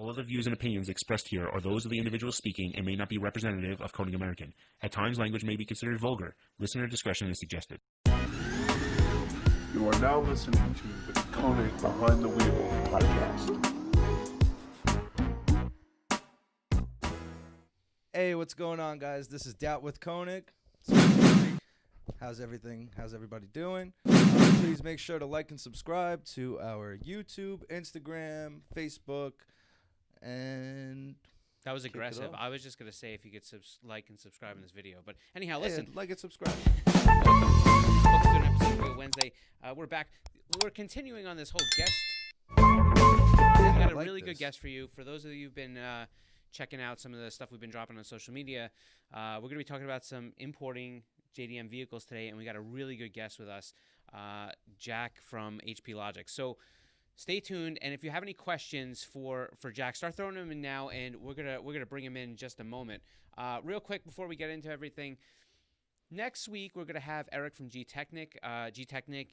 All of the views and opinions expressed here are those of the individual speaking and may not be representative of Konig American. At times, language may be considered vulgar. Listener discretion is suggested. You are now listening to the Konig Behind the Wheel podcast. Hey, what's going on, guys? This is Doubt with Konig. How's everything? How's everybody doing? Please make sure to like and subscribe to our YouTube, Instagram, Facebook, and... That was aggressive. I was just going to say if you could like and subscribe in this video. But anyhow, Hey, listen. like and subscribe. Welcome to an episode of Real Wednesday. We're back. We're continuing on this whole guest. We got a really good guest for you. For those of you who've been checking out some of the stuff we've been dropping on social media, we're going to be talking about some importing JDM vehicles today, and we got a really good guest with us, Jack from HP Logic. So stay tuned, and if you have any questions for Jack, start throwing them in now, and we're gonna bring him in just a moment. Real quick before we get into everything, next week we're gonna have Eric from G-Technic. G-Technic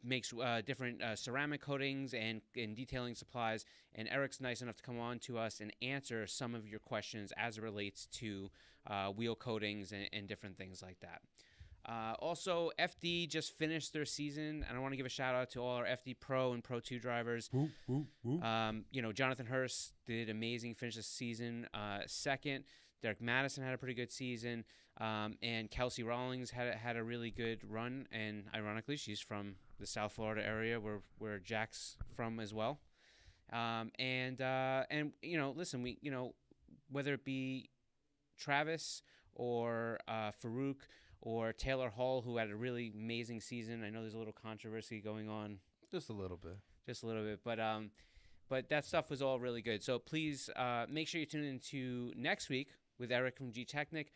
makes different ceramic coatings and detailing supplies, and Eric's nice enough to come on to us and answer some of your questions as it relates to wheel coatings and different things like that. Also, FD just finished their season, and I want to give a shout out to all our FD Pro and Pro 2 drivers. Jonathan Hurst did amazing, finished the season second. Derek Madison had a pretty good season, and Kelsey Rawlings had a really good run. And ironically, she's from the South Florida area where Jack's from as well. Listen, whether it be Travis or Farouk or Taylor Hall, who had a really amazing season. I know there's a little controversy going on. Just a little bit. But that stuff was all really good. So please make sure you tune into next week with Eric from G-Technic.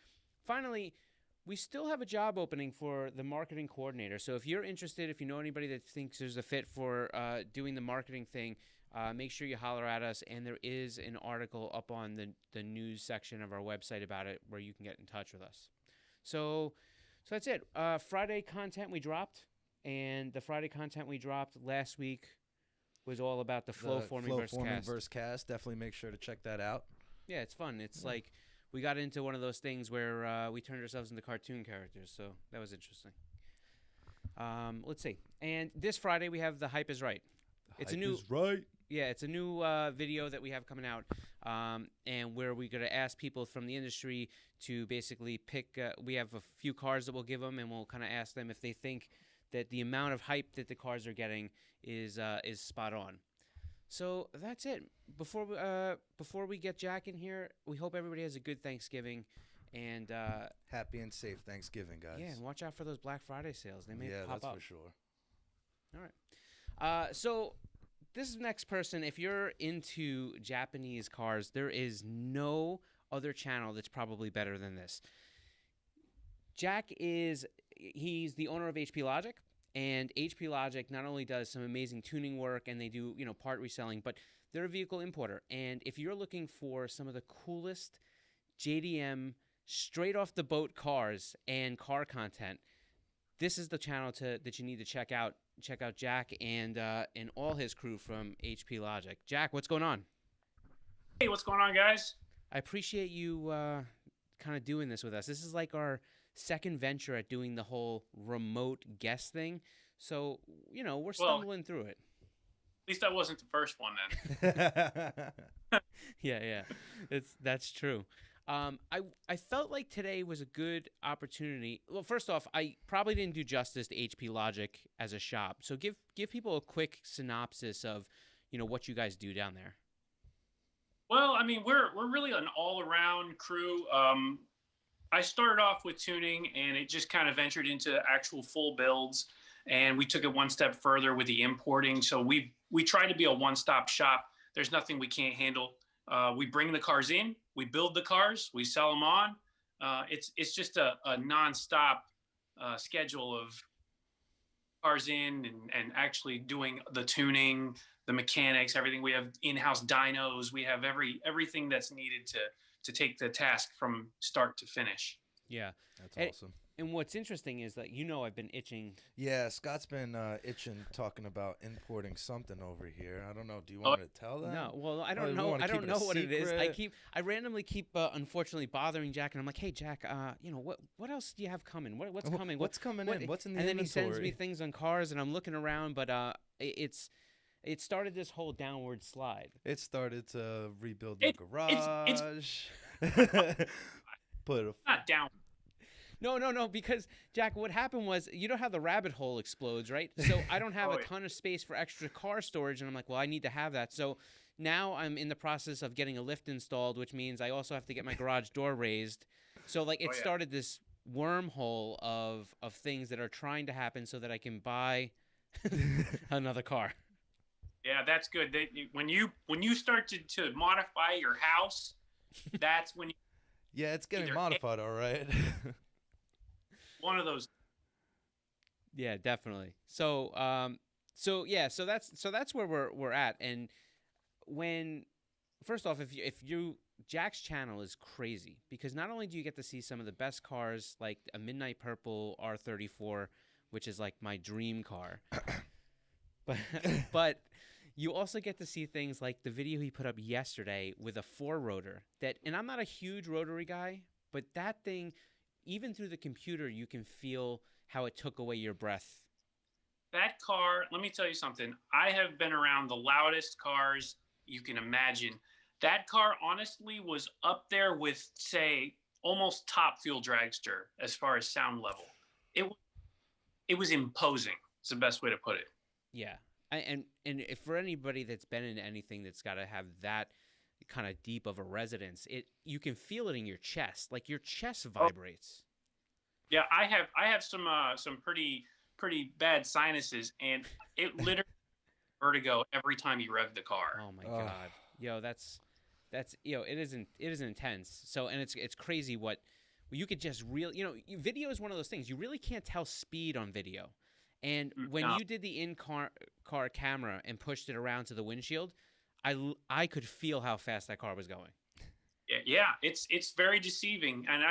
Finally, we still have a job opening for the marketing coordinator. So if you're interested, if you know anybody that thinks there's a fit for doing the marketing thing, make sure you holler at us. And there is an article up on the news section of our website about it where you can get in touch with us. So that's it. Friday content we dropped, and the Friday content we dropped last week was all about the flow forming versus cast. Definitely make sure to check that out. Yeah, it's fun. It's like we got into one of those things where we turned ourselves into cartoon characters, so that was interesting. Let's see. And this Friday we have The Hype is Right. It's a new video that we have coming out, and where we're going to ask people from the industry to basically pick. We have a few cars that we'll give them, and we'll kind of ask them if they think that the amount of hype that the cars are getting is spot on. So that's it. Before we get Jack in here, we hope everybody has a good Thanksgiving and happy and safe Thanksgiving, guys. Yeah, and watch out for those Black Friday sales. They may pop up. Yeah, that's for sure. All right. So this next person, if you're into Japanese cars, there is no other channel that's probably better than this. Jack he's the owner of HP Logic, and HP Logic not only does some amazing tuning work and they do, part reselling, but they're a vehicle importer. And if you're looking for some of the coolest JDM straight off the boat cars and car content, this is the channel that you need to check out. Check out Jack and all his crew from HP Logic. Jack, what's going on? Hey, what's going on, guys? I appreciate you kind of doing this with us. This is like our second venture at doing the whole remote guest thing. So, we're stumbling through it. At least I wasn't the first one then. Yeah. That's true. I felt like today was a good opportunity. Well, first off, I probably didn't do justice to HP Logic as a shop. So give people a quick synopsis of, what you guys do down there. Well, I mean, we're really an all-around crew. I started off with tuning, and it just kind of ventured into actual full builds, and we took it one step further with the importing. So we try to be a one-stop shop. There's nothing we can't handle. We bring the cars in, we build the cars, we sell them on. It's just a non-stop schedule of cars in and actually doing the tuning, the mechanics, everything. We have in-house dynos. We have everything that's needed to take the task from start to finish. Yeah, that's awesome. And what's interesting is that I've been itching. Yeah, Scott's been itching talking about importing something over here. I don't know. Do you Oh, want me to tell them? No, well, I Oh, don't you know. wanna I keep don't it a know what it is. secret? I randomly keep, unfortunately, bothering Jack, and I'm like, hey, Jack, what else do you have coming? What's coming? What's coming in? What's in the And then inventory? he sends me things on cars, and I'm looking around, but it started this whole downward slide. It started to rebuild your It's garage. Put a not down. No, because Jack, what happened was, you know how the rabbit hole explodes, right? So I don't have Oh, a yeah. ton of space for extra car storage, and I'm like, well, I need to have that. So now I'm in the process of getting a lift installed, which means I also have to get my garage door raised. So like it Oh, yeah. started this wormhole of things that are trying to happen so that I can buy another car. Yeah, that's good. When you start to modify your house, that's when Yeah, it's getting Either A- modified, all right. one of those. Yeah, definitely. So so that's where we're at. And when first off, if you Jack's channel is crazy, because not only do you get to see some of the best cars, like a Midnight Purple R34, which is like my dream car, but you also get to see things like the video he put up yesterday with a 4-rotor and I'm not a huge rotary guy, but that thing, even through the computer, you can feel how it took away your breath. That car, let me tell you something. I have been around the loudest cars you can imagine. That car, honestly, was up there with, say, almost top fuel dragster as far as sound level. It was imposing. It's the best way to put it. Yeah. And if for anybody that's been in anything that's got to have that kind of deep of a resonance, you can feel it in your chest. Like your chest vibrates. Yeah, I have some pretty bad sinuses, and it literally vertigo every time you rev the car. Oh my god. That's it is intense. So, and it's crazy what you could just video is one of those things. You really can't tell speed on video. And when you did the in-car camera and pushed it around to the windshield, I could feel how fast that car was going. Yeah, it's very deceiving, and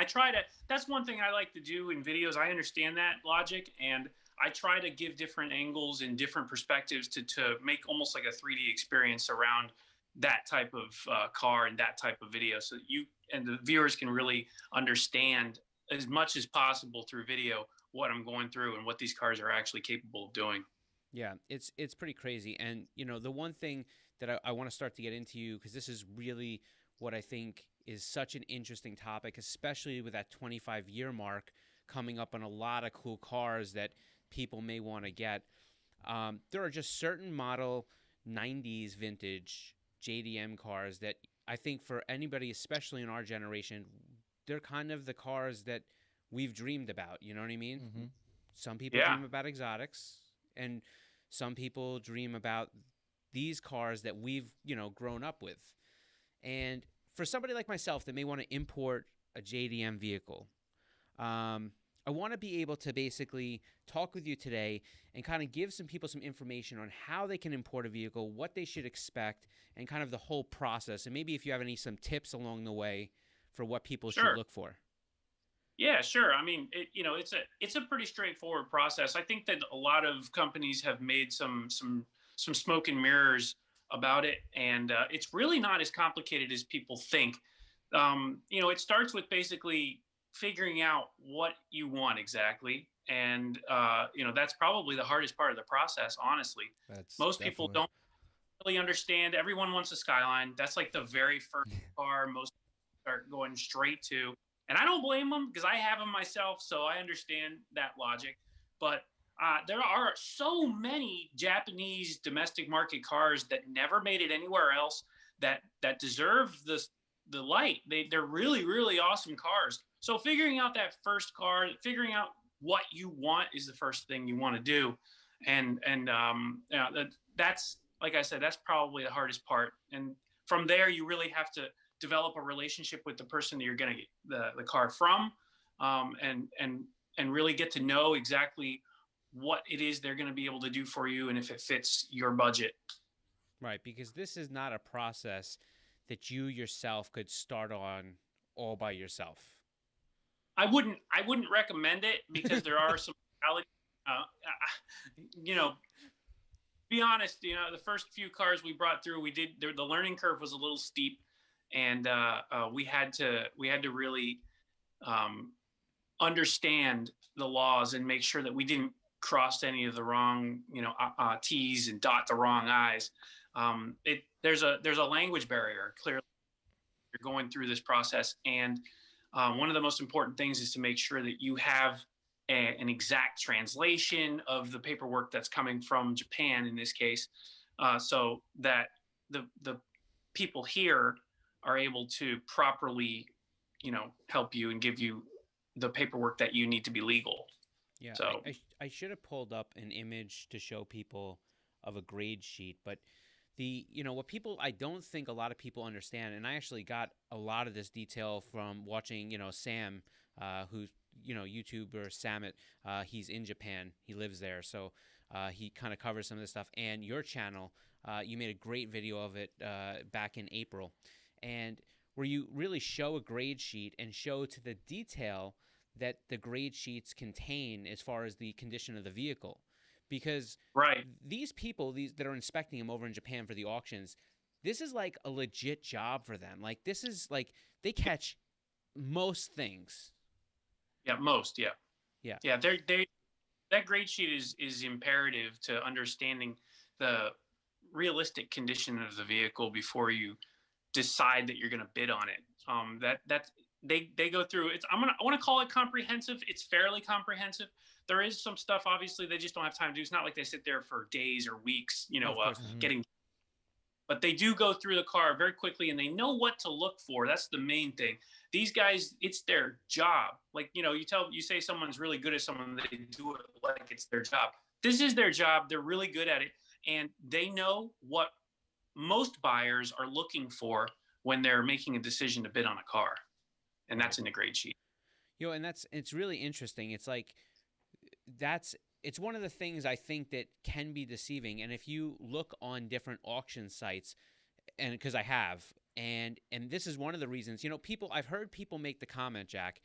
that's one thing I like to do in videos. I understand that logic, and I try to give different angles and different perspectives to make almost like a 3D experience around that type of car and that type of video, so you and the viewers can really understand as much as possible through video what I'm going through and what these cars are actually capable of doing. Yeah, it's pretty crazy. And the one thing that I want to start to get into you, because this is really what I think is such an interesting topic, especially with that 25-year mark coming up on a lot of cool cars that people may want to get. There are just certain model 90s vintage JDM cars that I think for anybody, especially in our generation, they're kind of the cars that we've dreamed about. You know what I mean? Mm-hmm. Some people dream about exotics, and some people dream about these cars that we've, grown up with. And for somebody like myself that may want to import a JDM vehicle, I want to be able to basically talk with you today and kind of give some people some information on how they can import a vehicle, what they should expect, and kind of the whole process. And maybe if you have some tips along the way for what people should look for. Yeah, sure. I mean, it's a pretty straightforward process. I think that a lot of companies have made some smoke and mirrors about it, and it's really not as complicated as people think. It starts with basically figuring out what you want exactly, and that's probably the hardest part of the process. Honestly, most people don't really understand. Everyone wants a Skyline. That's like the very first car most start going straight to. And I don't blame them, because I have them myself, so I understand that logic. But there are so many Japanese domestic market cars that never made it anywhere else that deserve the light. They're really, really awesome cars. So figuring out that first car, figuring out what you want is the first thing you want to do. And that's, like I said, that's probably the hardest part. And from there, you really have to develop a relationship with the person that you're going to get the car from, and really get to know exactly what it is they're going to be able to do for you, and if it fits your budget. Right, because this is not a process that you yourself could start on all by yourself. I wouldn't recommend it because there are some reality. You know, be honest. The first few cars we brought through, the learning curve was a little steep, and we had to really um, understand the laws and make sure that we didn't cross any of the wrong T's and dot the wrong I's. There's a language barrier. Clearly, you're going through this process, and one of the most important things is to make sure that you have an exact translation of the paperwork that's coming from Japan in this case, so that the people here are able to properly, help you and give you the paperwork that you need to be legal. Yeah, So I should have pulled up an image to show people of a grade sheet, but what people, I don't think a lot of people understand, and I actually got a lot of this detail from watching, Sam, who's, YouTuber Samet. He's in Japan. He lives there. So he kind of covers some of this stuff. And your channel, you made a great video of it back in April, and where you really show a grade sheet and show to the detail that the grade sheets contain as far as the condition of the vehicle. Because right. these people, these that are inspecting them over in Japan for the auctions, this is like a legit job for them. Like, this is like they catch most things. Yeah, most. Yeah. Yeah. Yeah. That grade sheet is imperative to understanding the realistic condition of the vehicle before you decide that you're going to bid on it. They go through it. I want to call it comprehensive. It's fairly comprehensive. There is some stuff, obviously, they just don't have time to do. It's not like they sit there for days or weeks, getting. But they do go through the car very quickly, and they know what to look for. That's the main thing. These guys, it's their job. Like, you say someone's really good at someone, they do it like it's their job. This is their job. They're really good at it, and they know what most buyers are looking for when they're making a decision to bid on a car. And that's in the grade sheet. And it's really interesting. It's like, it's one of the things I think that can be deceiving. And if you look on different auction sites, and because I have, and this is one of the reasons, I've heard people make the comment, Jack,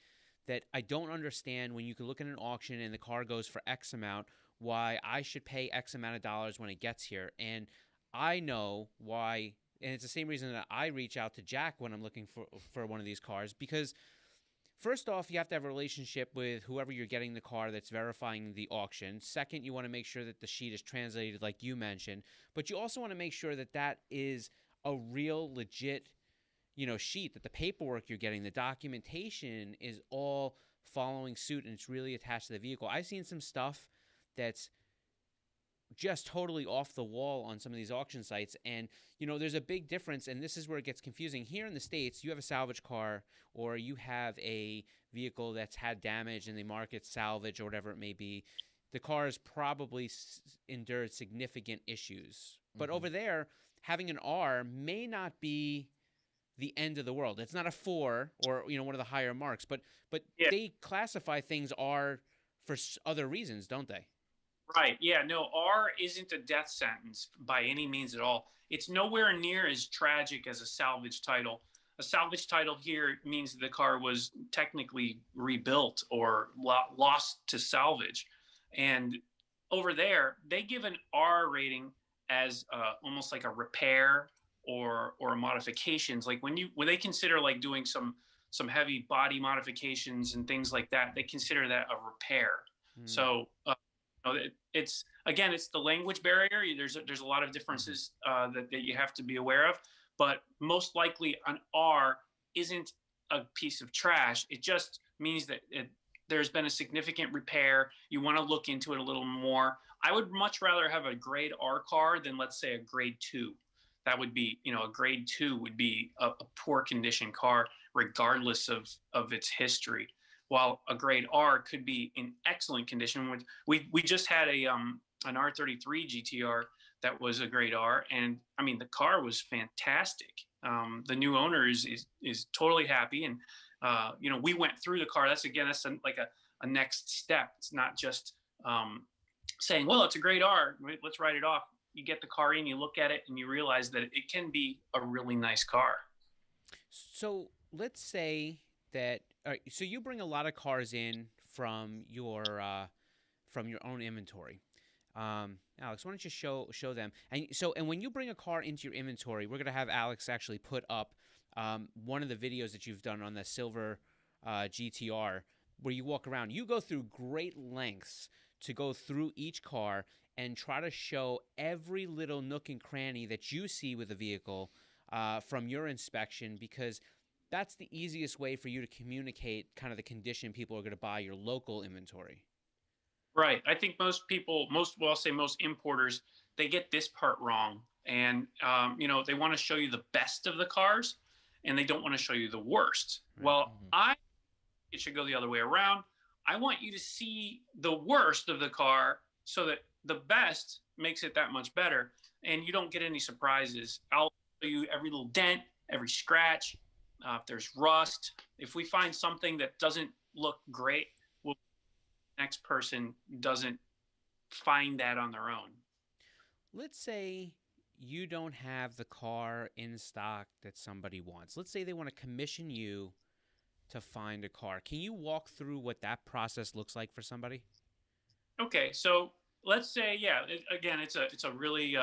that I don't understand when you can look at an auction and the car goes for X amount, why I should pay X amount of dollars when it gets here. And I know why. And it's the same reason that I reach out to Jack when I'm looking for one of these cars, because first off, you have to have a relationship with whoever you're getting the car that's verifying the auction. Second, you want to make sure that the sheet is translated like you mentioned, but you also want to make sure that that is a real legit, sheet, that the paperwork you're getting, the documentation is all following suit and it's really attached to the vehicle. I've seen some stuff that's just totally off the wall on some of these auction sites. And, there's a big difference, and this is where it gets confusing. Here in the States, you have a salvage car or you have a vehicle that's had damage and they mark it salvage or whatever it may be. The car has probably endured significant issues. But over there, having an R may not be the end of the world. It's not a 4 or, one of the higher marks, but yeah, they classify things R for other reasons, don't they? Right. Yeah. No, R isn't a death sentence by any means at all. It's nowhere near as tragic as a salvage title. A salvage title here means the car was technically rebuilt or lost to salvage. And over there, they give an R rating as almost like a repair or modifications. Like when they consider like doing some heavy body modifications and things like that, they consider that a repair. So it's the language barrier. There's a lot of differences that you have to be aware of, but most likely an R isn't a piece of trash. It just means that there's been a significant repair. You want to look into it a little more. I would much rather have a grade R car than, let's say, a grade 2. That would be, a grade 2 would be a poor condition car regardless of its history, while a grade R could be in excellent condition. We just had an R33 GTR that was a grade R, and I mean the car was fantastic. The new owner is totally happy, and we went through the car. That's like a next step. It's not just saying, well, it's a grade R, let's write it off. You get the car in, you look at it, and you realize that it can be a really nice car. So let's say that so you bring a lot of cars in from your own inventory. Alex, why don't you show them? And when you bring a car into your inventory, we're gonna have Alex actually put up one of the videos that you've done on the silver GTR, where you walk around. You go through great lengths to go through each car and try to show every little nook and cranny that you see with the vehicle from your inspection, because that's the easiest way for you to communicate kind of the condition people are going to buy your local inventory. Right. I think most people, I'll say most importers, they get this part wrong. And, they want to show you the best of the cars and they don't want to show you the worst. Right. Well, it should go the other way around. I want you to see the worst of the car so that the best makes it that much better and you don't get any surprises. I'll show you every little dent, every scratch. If there's rust, if we find something that doesn't look great, next person doesn't find that on their own. Let's say you don't have the car in stock that somebody wants. Let's say they want to commission you to find a car. Can you walk through what that process looks like for somebody? Okay, so let's say, it's a really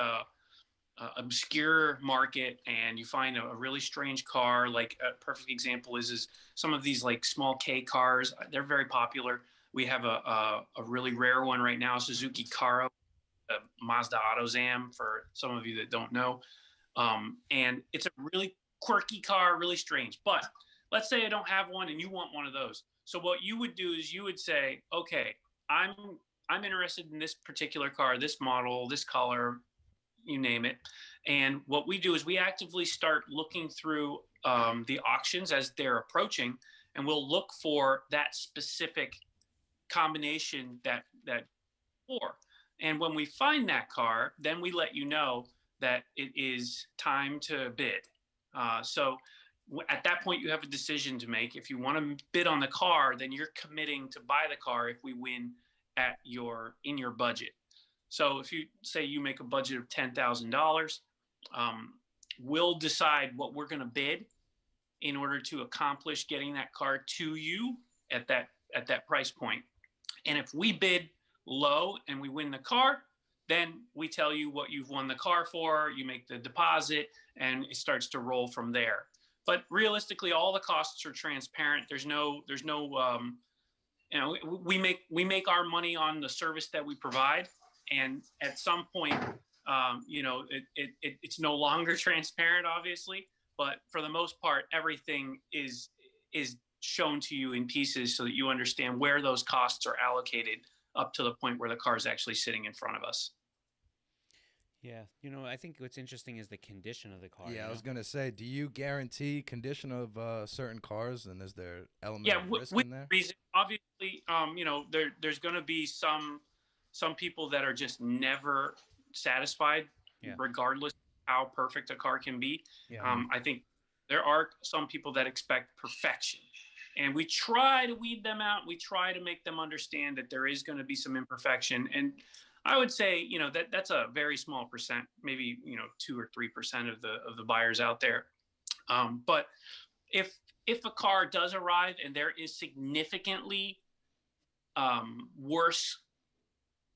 obscure market, and you find a really strange car. Like a perfect example is some of these like small K cars. They're very popular. We have a really rare one right now, Suzuki Caro, a Mazda AutoZam, for some of you that don't know. And it's a really quirky car, really strange. But let's say I don't have one and you want one of those. So what you would do is you would say, okay, I'm interested in this particular car, this model, this color, you name it. And what we do is we actively start looking through the auctions as they're approaching, and we'll look for that specific combination that for. And when we find that car, then we let you know that it is time to bid. So at that point, you have a decision to make. If you want to bid on the car, then you're committing to buy the car if we win in your budget. So if you say you make a budget of $10,000, we'll decide what we're going to bid in order to accomplish getting that car to you at that price point. And if we bid low and we win the car, then we tell you what you've won the car for, you make the deposit, and it starts to roll from there. But realistically, all the costs are transparent. There's no we make our money on the service that we provide. And at some point, it's no longer transparent, obviously, but for the most part, everything is shown to you in pieces so that you understand where those costs are allocated up to the point where the car is actually sitting in front of us. Yeah. I think what's interesting is the condition of the car. Yeah, I was going to say, do you guarantee condition of certain cars, and is there element of risk in there? Reason, obviously, there's going to be some people that are just never satisfied, regardless of how perfect a car can be. Yeah. I think there are some people that expect perfection, and we try to weed them out. We try to make them understand that there is going to be some imperfection. And I would say, that's a very small percent, maybe, 2 or 3% of the buyers out there. But if a car does arrive and there is significantly worse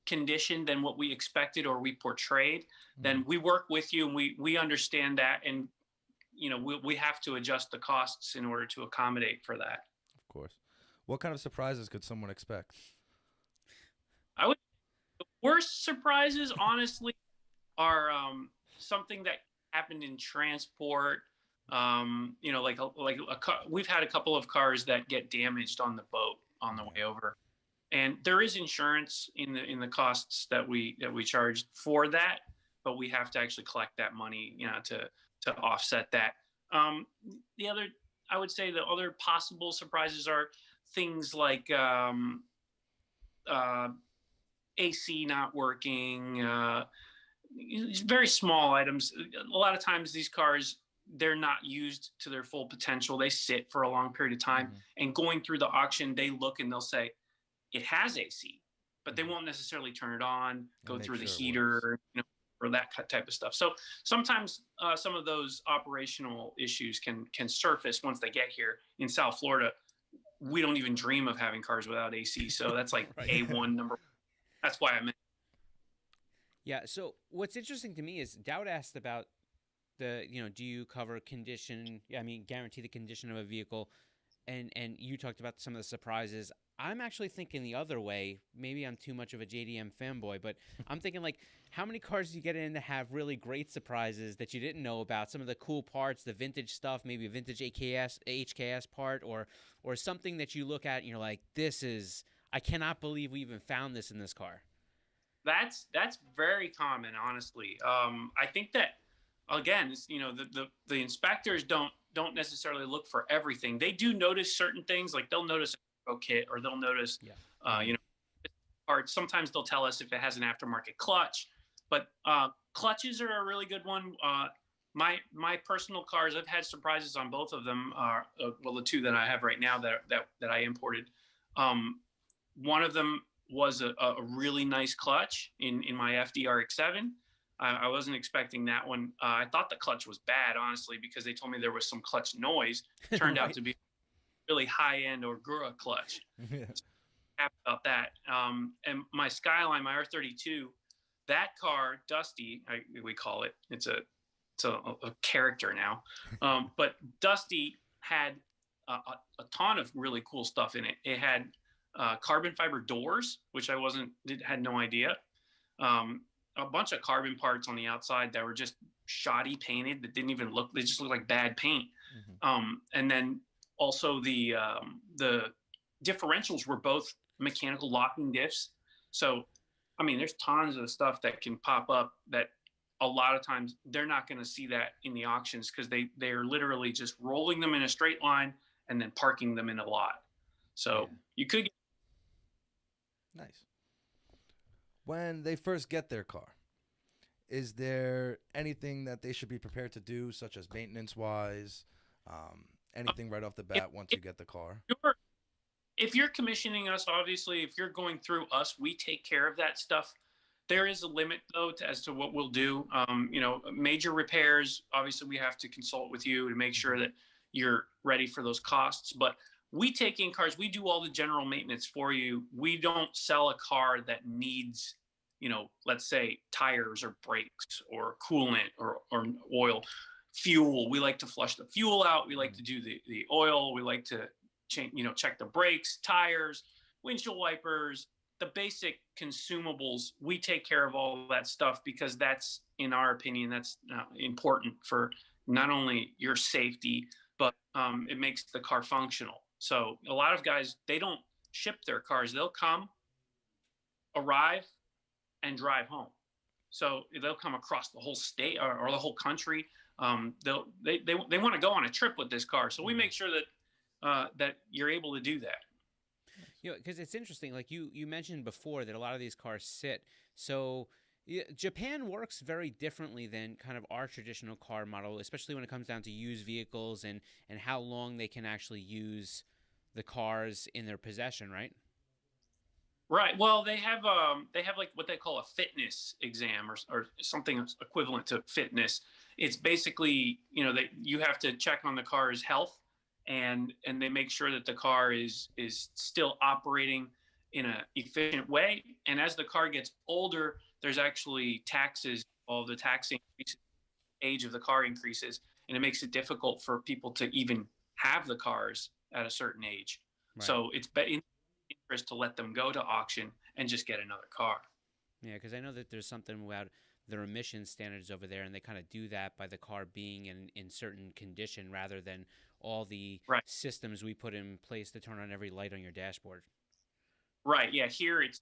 condition than what we expected or we portrayed, then we work with you and we understand that, and we have to adjust the costs in order to accommodate for that. Of course. What kind of surprises could someone expect? The worst surprises, honestly, are something that happened in transport. We've had a couple of cars that get damaged on the boat on the way over. And there is insurance in the costs that we charge for that, but we have to actually collect that money, to offset that. I would say the other possible surprises are things like AC not working, very small items. A lot of times these cars, they're not used to their full potential. They sit for a long period of time, and going through the auction, they look and they'll say, it has AC, but they won't necessarily turn it on, go through the heater, or that type of stuff. So sometimes some of those operational issues can surface once they get here. In South Florida, we don't even dream of having cars without AC. So that's like Right. A1 number. That's why I'm in. Yeah. So what's interesting to me is Dowd asked about the, do you cover condition? I mean, guarantee the condition of a vehicle, and you talked about some of the surprises. I'm actually thinking the other way. Maybe I'm too much of a JDM fanboy, but I'm thinking like, how many cars do you get in to have really great surprises that you didn't know about? Some of the cool parts, the vintage stuff, maybe a vintage HKS part, or something that you look at and you're like, I cannot believe we even found this in this car. That's very common, honestly. I think that again, it's, the inspectors don't necessarily look for everything. They do notice certain things, like they'll notice a kit, or they'll notice, parts. Sometimes they'll tell us if it has an aftermarket clutch, but clutches are a really good one. My personal cars, I've had surprises on both of them. Well, the two that I have right now that I imported. One of them was a really nice clutch in my FDRX7. I wasn't expecting that one. I thought the clutch was bad, honestly, because they told me there was some clutch noise. It turned out to be really high-end Orgura clutch. Yeah. Happy about that. And my Skyline, my R32, that car, Dusty, we call it. It's a character now. But Dusty had a ton of really cool stuff in it. It had carbon fiber doors, which I had no idea. A bunch of carbon parts on the outside that were just shoddy painted, that didn't even look, they just looked like bad paint. Mm-hmm. And then also the differentials were both mechanical locking diffs. So, I mean, there's tons of stuff that can pop up that a lot of times they're not going to see that in the auctions, because they're literally just rolling them in a straight line and then parking them in a lot. So you could. Nice. When they first get their car, is there anything that they should be prepared to do, such as maintenance-wise, anything right off the bat once you get the car? If you're commissioning us, obviously, if you're going through us, we take care of that stuff. There is a limit, though, as to what we'll do. Major repairs, obviously, we have to consult with you to make sure that you're ready for those costs. But we take in cars. We do all the general maintenance for you. We don't sell a car that needs, let's say tires or brakes or coolant or oil, fuel. We like to flush the fuel out. We like to do the oil. We like to check the brakes, tires, windshield wipers, the basic consumables. We take care of all of that stuff, because that's, in our opinion, that's important for not only your safety, but it makes the car functional. So a lot of guys, they don't ship their cars. They'll come, arrive, and drive home. So they'll come across the whole state or the whole country. They want to go on a trip with this car. So we make sure that you're able to do that. Because it's interesting. Like you mentioned before that a lot of these cars sit. So Japan works very differently than kind of our traditional car model, especially when it comes down to used vehicles and how long they can actually use the cars in their possession, right? Right. Well, they have like what they call a fitness exam or something equivalent to fitness. It's basically, that you have to check on the car's health, and they make sure that the car is still operating in an efficient way. And as the car gets older, there's actually taxes. All the taxing age of the car increases, and it makes it difficult for people to even have the cars at a certain age. Right. So it's in interest to let them go to auction and just get another car. Yeah, because I know that there's something about their emission standards over there, and they kind of do that by the car being in certain condition rather than all the systems we put in place to turn on every light on your dashboard. Right. Yeah. Here it's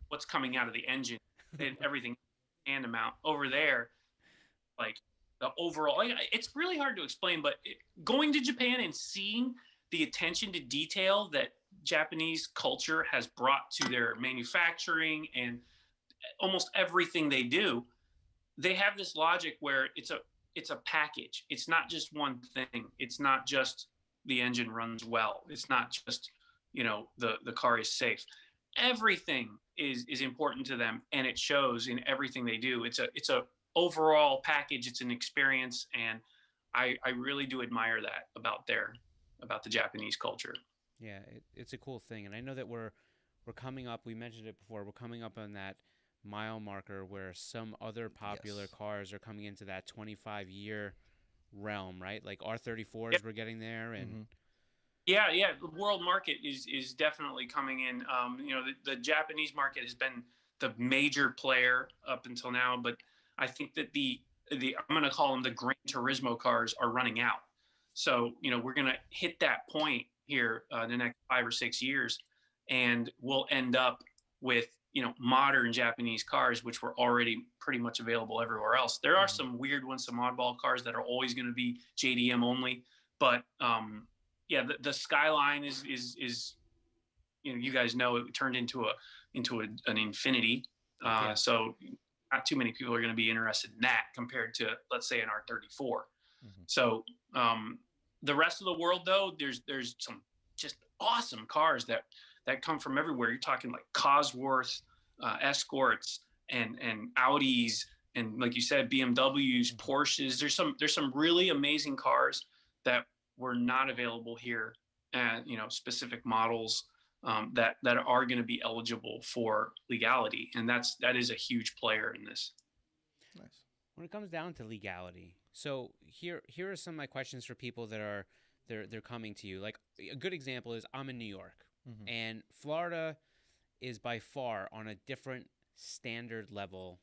what's coming out of the engine and everything and amount. Over there, like the overall, it's really hard to explain, but going to Japan and seeing the attention to detail that Japanese culture has brought to their manufacturing and almost everything they do, they have this logic where it's a package. It's not just one thing. It's not just the engine runs well. It's not just, the car is safe. Everything is important to them, and it shows in everything they do. It's a overall package. It's an experience, and I really do admire that about the Japanese culture. Yeah, it's a cool thing, and I know that we're coming up. We mentioned it before. We're coming up on that mile marker where some other popular Yes. cars are coming into that 25-year realm, right? Like R34s, we're getting there, and Yeah, yeah. The world market is definitely coming in. The Japanese market has been the major player up until now, but I think that the I'm going to call them the Gran Turismo cars are running out. So we're going to hit that point here in the next 5 or 6 years, and we'll end up with modern Japanese cars, which were already pretty much available everywhere else. There are some weird ones, some oddball cars that are always going to be JDM only, but yeah, the Skyline is you guys know it turned into an Infinity, so not too many people are going to be interested in that compared to, let's say, an R34. So the rest of the world, though, there's some just awesome cars that come from everywhere. You're talking like Cosworth Escorts and Audis, and like you said, BMWs, Porsches. There's some really amazing cars that were not available here, and specific models that are going to be eligible for legality, and that is a huge player in this. Nice. when it comes down to legality, so here are some of my questions for people that are they're coming to you. Like a good example is I'm in New York, and Florida is by far on a different standard level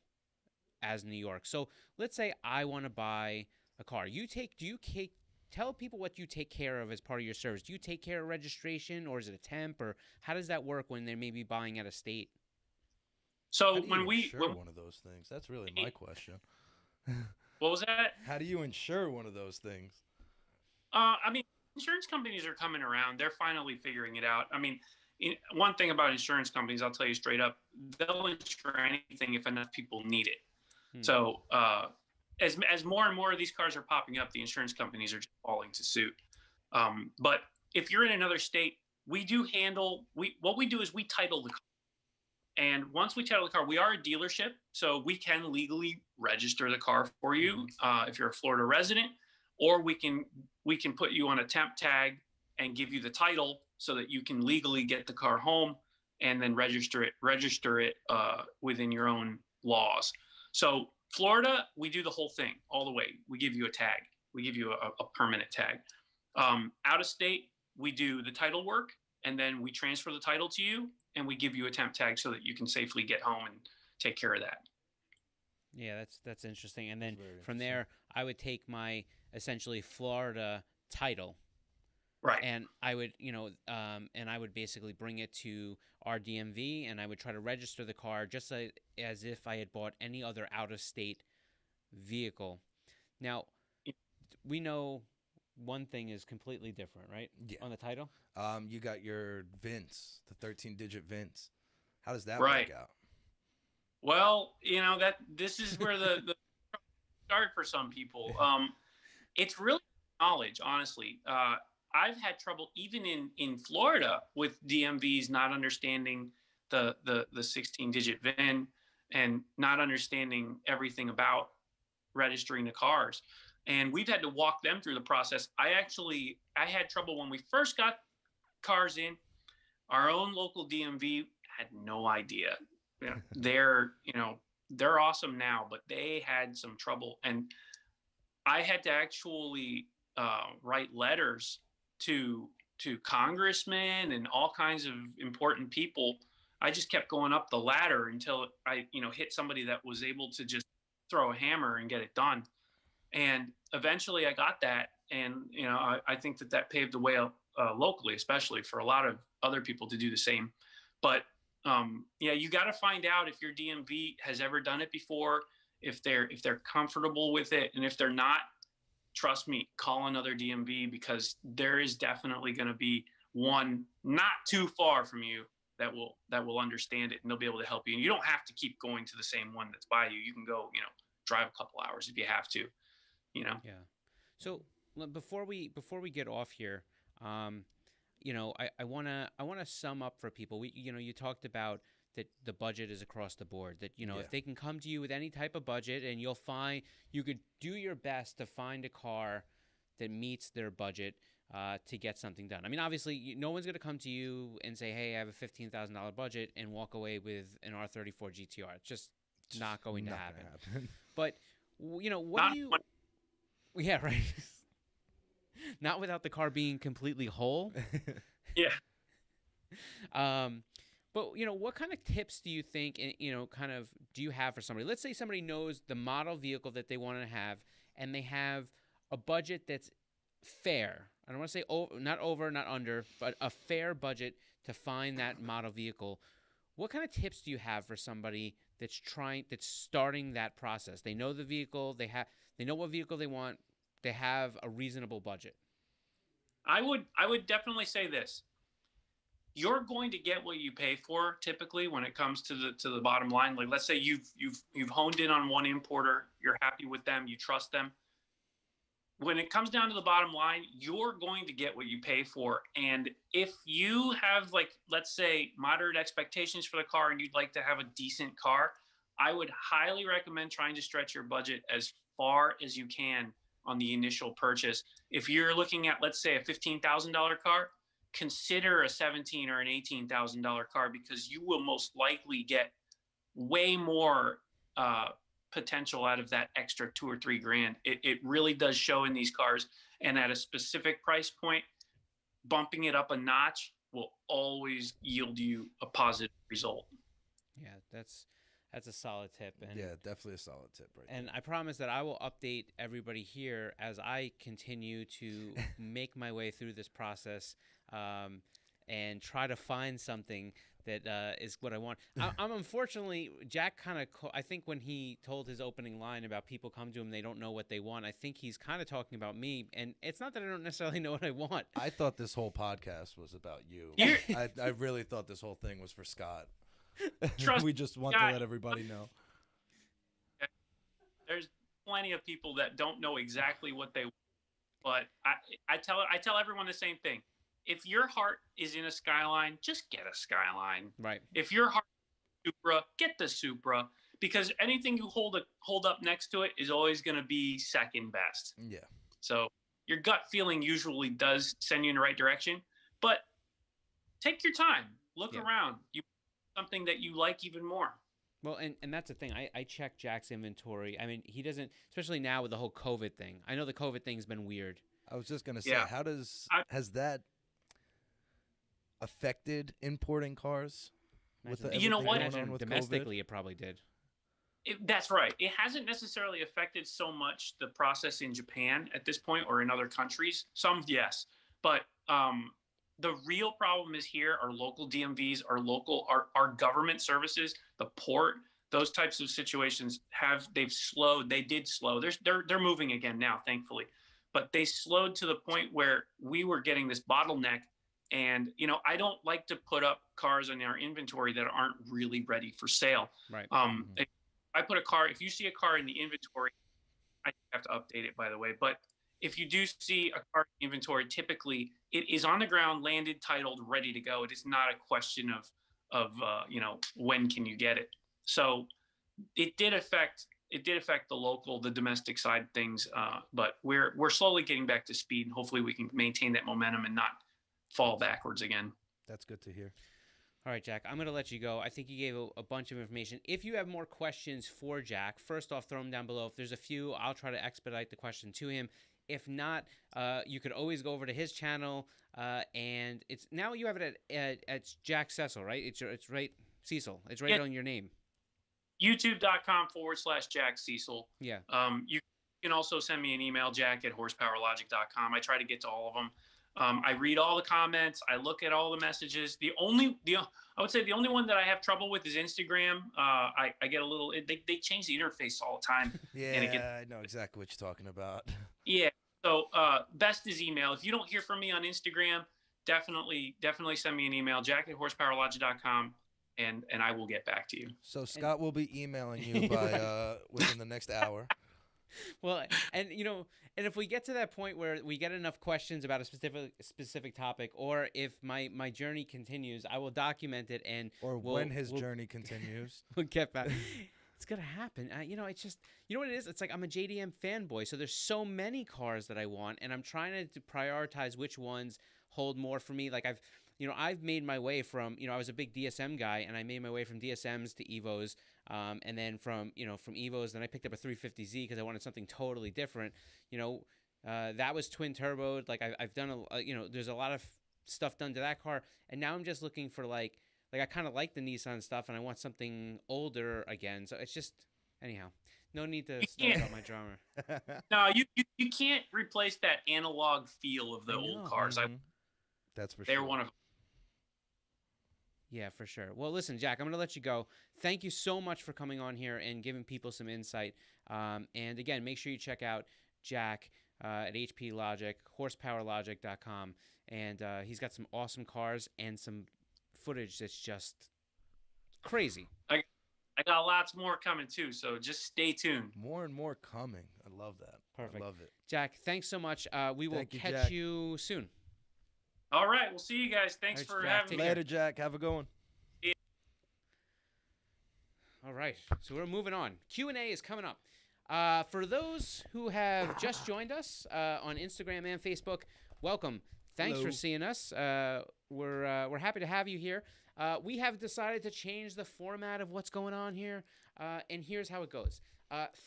as New York. So let's say I want to buy a car. Tell people what you take care of as part of your service. Do you take care of registration, or is it a temp, or how does that work when they're maybe buying out of state? So How do you when we insure one of those things? That's really my question. what was that? How do you insure one of those things? I mean, insurance companies are coming around. They're finally figuring it out. I mean, one thing about insurance companies, I'll tell you straight up, they'll insure anything if enough people need it. So as more and more of these cars are popping up, the insurance companies are just falling to suit. But if you're in another state, what we do is we title the car. And once we title the car, we are a dealership, so we can legally register the car for you if you're a Florida resident, or we can put you on a temp tag and give you the title so that you can legally get the car home and then register it within your own laws. So Florida, we do the whole thing all the way. We give you a tag. We give you a permanent tag. Out of state, we do the title work, and then we transfer the title to you, and we give you a temp tag so that you can safely get home and take care of that. Yeah, that's interesting. And then from there, I would take my essentially Florida title, right? And I would, and I would basically bring it to our DMV, and I would try to register the car just as if I had bought any other out-of-state vehicle. Now, we know one thing is completely different, right? Yeah. On the title? You got your VINs, the 13-digit VINs. How does that right. work out? Well, this is where the start for some people. It's really knowledge, honestly. I've had trouble even in Florida with DMVs not understanding the 16-digit VIN and not understanding everything about registering the cars. And we've had to walk them through the process. I had trouble when we first got cars in. Our own local DMV had no idea. They're awesome now, but they had some trouble. And I had to actually write letters to congressmen and all kinds of important people. I just kept going up the ladder until I hit somebody that was able to just throw a hammer and get it done. And eventually I got that. And, I think that paved the way locally, especially for a lot of other people to do the same. But you got to find out if your DMV has ever done it before, if they're comfortable with it. And if they're not, trust me, call another DMV, because there is definitely going to be one not too far from you that will understand it, and they'll be able to help you. And you don't have to keep going to the same one that's by you. You can go, drive a couple hours if you have to, Yeah. So before we get off here, I want to sum up for people. You talked about that the budget is across the board, that, if they can come to you with any type of budget, and you could do your best to find a car that meets their budget. to get something done. I mean, obviously, no one's going to come to you and say, "Hey, I have a $15,000 budget," and walk away with an R34 GTR. It's just not going to happen. But what do you? Yeah, right. Not without the car being completely whole. Yeah. But what kind of tips do you think, do you have for somebody? Let's say somebody knows the model vehicle that they want to have, and they have a budget that's fair. I don't want to say not over, not under, but a fair budget to find that model vehicle. What kind of tips do you have for somebody that's starting that process? They know the vehicle, they know what vehicle they want, they have a reasonable budget. I would definitely say this. You're going to get what you pay for typically when it comes to the bottom line. Like, let's say you've honed in on one importer, you're happy with them, you trust them. When it comes down to the bottom line, you're going to get what you pay for. And if you have, like, let's say, moderate expectations for the car and you'd like to have a decent car, I would highly recommend trying to stretch your budget as far as you can on the initial purchase. If you're looking at, let's say, a $15,000 car, consider a $17,000 or an $18,000 car, because you will most likely get way more potential out of that extra $2,000 or $3,000. It really does show in these cars, and at a specific price point, bumping it up a notch will always yield you a positive result. Yeah, that's a solid tip. And yeah, definitely a solid tip, right? And I promise that I will update everybody here as I continue to make my way through this process, and try to find something that is what I want. I'm unfortunately, Jack kind of, I think when he told his opening line about people come to him, they don't know what they want, I think he's kind of talking about me. And it's not that I don't necessarily know what I want. I thought this whole podcast was about you. I really thought this whole thing was for Scott. We just want to let everybody know. There's plenty of people that don't know exactly what they want, but I tell everyone the same thing. If your heart is in a Skyline, just get a Skyline. Right. If your heart is Supra, get the Supra, because anything you hold up next to it is always going to be second best. Yeah. So your gut feeling usually does send you in the right direction, but take your time, look around. You something that you like even more. Well, and that's the thing. I check Jack's inventory. I mean, he doesn't, especially now with the whole COVID thing. I know the COVID thing's been weird. I was just going to say, how has that affected importing cars? You know what? Domestically, it probably did. That's right. It hasn't necessarily affected so much the process in Japan at this point or in other countries. Some, yes. But the real problem is here are local DMVs, our government services, the port, those types of situations they've slowed. They did slow. They're moving again now, thankfully. But they slowed to the point where we were getting this bottleneck. And, I don't like to put up cars in our inventory that aren't really ready for sale. Right. If you see a car in the inventory, I have to update it, by the way, but if you do see a car in inventory, typically it is on the ground, landed, titled, ready to go. It is not a question of when can you get it. So it did affect the domestic side of things, but we're slowly getting back to speed. Hopefully we can maintain that momentum and not fall backwards again. That's good to hear. All right, Jack, I'm going to let you go. I think you gave a bunch of information. If you have more questions for Jack, first off, throw them down below. If there's a few, I'll try to expedite the question to him. If not, you could always go over to his channel, and it's now you have it at Jack Cecil, right? It's right, Cecil. It's right on your name. YouTube.com/Jack Cecil. Yeah. You can also send me an email, jack@horsepowerlogic.com. I try to get to all of them. I read all the comments. I look at all the messages. I would say the only one that I have trouble with is Instagram. I get a little. They change the interface all the time. Yeah, I know exactly what you're talking about. Yeah. So best is email. If you don't hear from me on Instagram, definitely send me an email, jack@horsepowerlogic.com, and I will get back to you. So Scott will be emailing you by within the next hour. Well, and if we get to that point where we get enough questions about a specific topic, or if my journey continues, I will document it, and when his journey continues, we'll get back. It's gonna happen. It's just, you know what it is. It's like I'm a JDM fanboy, so there's so many cars that I want, and I'm trying to prioritize which ones hold more for me. Like I've made my way from, I was a big DSM guy, and I made my way from DSMs to Evos, and then from Evos, then I picked up a 350Z because I wanted something totally different. That was twin turboed. Like I've done there's a lot of stuff done to that car, and now I'm just looking for like I kind of like the Nissan stuff, and I want something older again. So it's just, anyhow, no need to start about my drama. No, you can't replace that analog feel of the old cars. Mm-hmm. That's for they're sure. one of. Yeah, for sure. Well, listen, Jack, I'm going to let you go. Thank you so much for coming on here and giving people some insight. And again, make sure you check out Jack at HP Logic, horsepowerlogic.com. And he's got some awesome cars and some footage that's just crazy. I got lots more coming too, so just stay tuned. More and more coming. I love that. Perfect. I love it. Jack, thanks so much. We will catch Jack. you soon. All right, we'll see you guys. Thanks for Jack. having Take me. care. Later, Jack. Have a good one. All right, so we're moving on. Q&A is coming up. For those who have just joined us on Instagram and Facebook, welcome. Thanks Hello. for seeing us. We're happy to have you here. We have decided to change the format of what's going on here, and here's how it goes.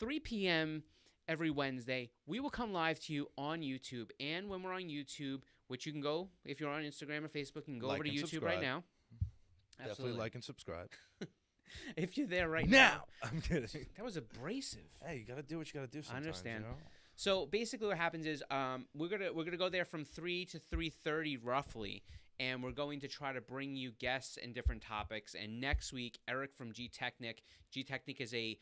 3 p.m. every Wednesday, we will come live to you on YouTube, and when we're on YouTube, which you can go, if you're on Instagram or Facebook, you can go Like over to and YouTube subscribe. right now. Definitely like and subscribe. If you're there right now. I'm kidding. That was abrasive. Hey, you got to do what you got to do sometimes. understand. You know? So basically, what happens is we're gonna go there from 3 to 3:30 roughly, and we're going to try to bring you guests and different topics. And next week, Eric from G Technic. G Technic is a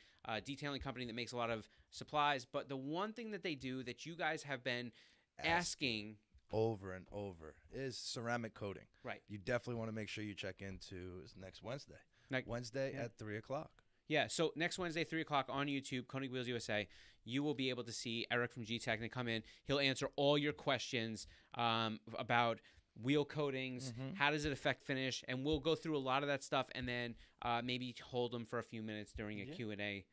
detailing company that makes a lot of supplies. But the one thing that they do that you guys have been asking over and over is ceramic coating. Right. You definitely want to make sure you check into next Wednesday. Wednesday yeah. at 3 o'clock. Yeah, so next Wednesday, 3 o'clock on YouTube, Konig Wheels USA, you will be able to see Eric from G Technic come in. He'll answer all your questions about wheel coatings, how does it affect finish, and we'll go through a lot of that stuff, and then maybe hold them for a few minutes during a Q&A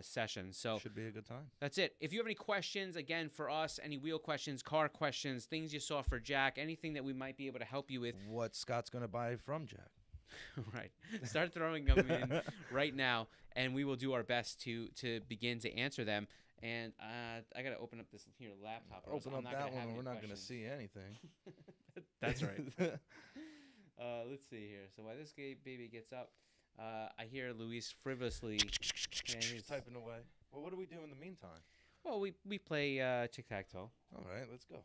session. So should be a good time. That's it. If you have any questions, again, for us, any wheel questions, car questions, things you saw for Jack, anything that we might be able to help you with. What Scott's going to buy from Jack. Right. Start throwing them in right now, and we will do our best to begin to answer them. And I got to open up this here laptop. Open up that one, and we're not going to see anything. That's right. Let's see here. So while this baby gets up, I hear Luis frivolously. He's typing away. Well, what do we do in the meantime? Well, we play tic-tac-toe. All right, let's go.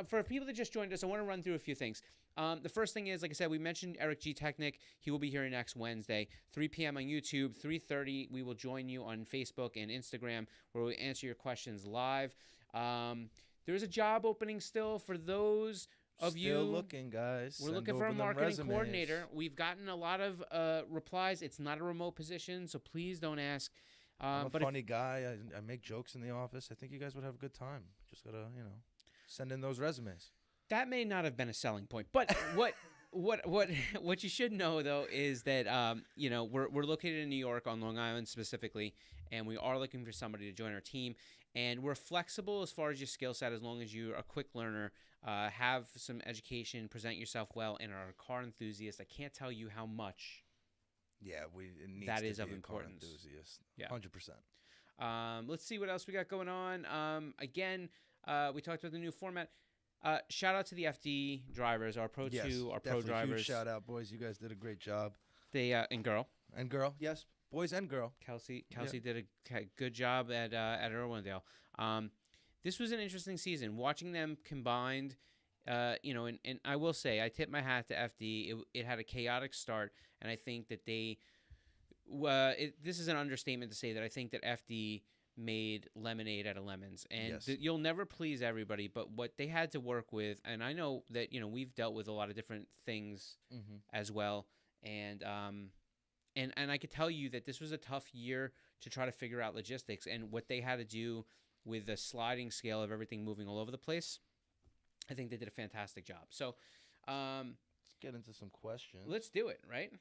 For people that just joined us, I want to run through a few things. The first thing is, like I said, we mentioned Eric G Technic. He will be here next Wednesday, 3 p.m. on YouTube, 3:30. We will join you on Facebook and Instagram, where we answer your questions live. There's a job opening still for those of you. Still looking, guys. We're looking for a marketing coordinator. We've gotten a lot of replies. It's not a remote position, so please don't ask. I'm a funny guy. I make jokes in the office. I think you guys would have a good time. Just gotta, send in those resumes. That may not have been a selling point, but what you should know though is that we're located in New York on Long Island specifically, and we are looking for somebody to join our team. And we're flexible as far as your skill set, as long as you're a quick learner, have some education, present yourself well, and are a car enthusiast. I can't tell you how much. Yeah, it needs that to is be of a importance. Car enthusiast. Yeah, 100%. Let's see what else we got going on. Again, we talked about the new format. Shout out to the FD drivers, our Pro 2, our Pro drivers. Huge shout out, boys. You guys did a great job. They and girl, yes, boys and girl. Kelsey did a good job at Irwindale. This was an interesting season. Watching them combined, and I will say I tip my hat to FD. It had a chaotic start, and I think that they. This is an understatement to say that I think that FD made lemonade out of lemons, and you'll never please everybody, but what they had to work with, and I know that we've dealt with a lot of different things as well, and I could tell you that this was a tough year to try to figure out logistics and what they had to do with the sliding scale of everything moving all over the place. I think they did a fantastic job. So let's get into some questions. Let's do it, right?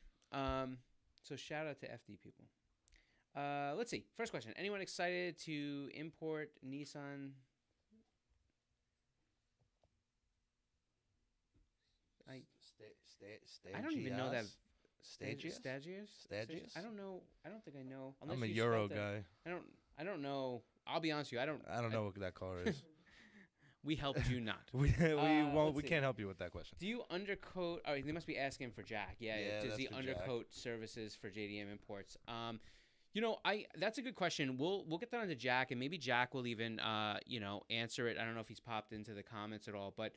So shout out to FD people. Let's see. First question. Anyone excited to import Nissan? I don't even know that. Stagius? Stagius? I don't know. I don't think I know. Unless I'm a you Euro spelled it. guy. I don't know. I'll be honest with you. I don't know what that car is. We helped you not. we let's we see. can't help you with that question. Do you undercoat? Oh, they must be asking for Jack. Yeah. Yeah, Does that's he for undercoat services for JDM imports? That's a good question. We'll get that onto Jack, and maybe Jack will even answer it. I don't know if he's popped into the comments at all, but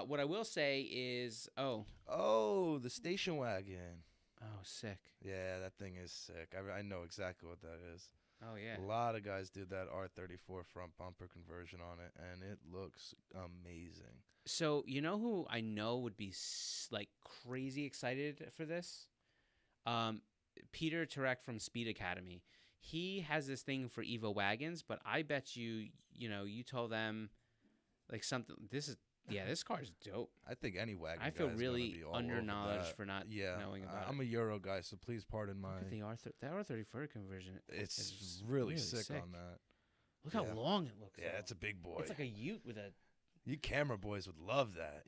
what I will say is, the station wagon. oh, sick. Yeah, that thing is sick. I know exactly what that is. Oh yeah. A lot of guys did that R34 front bumper conversion on it, and it looks amazing. So you know who I know would be like crazy excited for this? Peter Turek from Speed Academy. He has this thing for Evo wagons, but I bet you told them like something. This car is dope. I think any wagon. I feel guy is really gonna be all under over knowledge that. for not knowing about I'm it. a Euro guy, so please pardon my. Look at the R34 conversion. It's really sick on that. Look how long it looks. Yeah, though. it's a big boy. It's like a Ute with a. You camera boys would love that.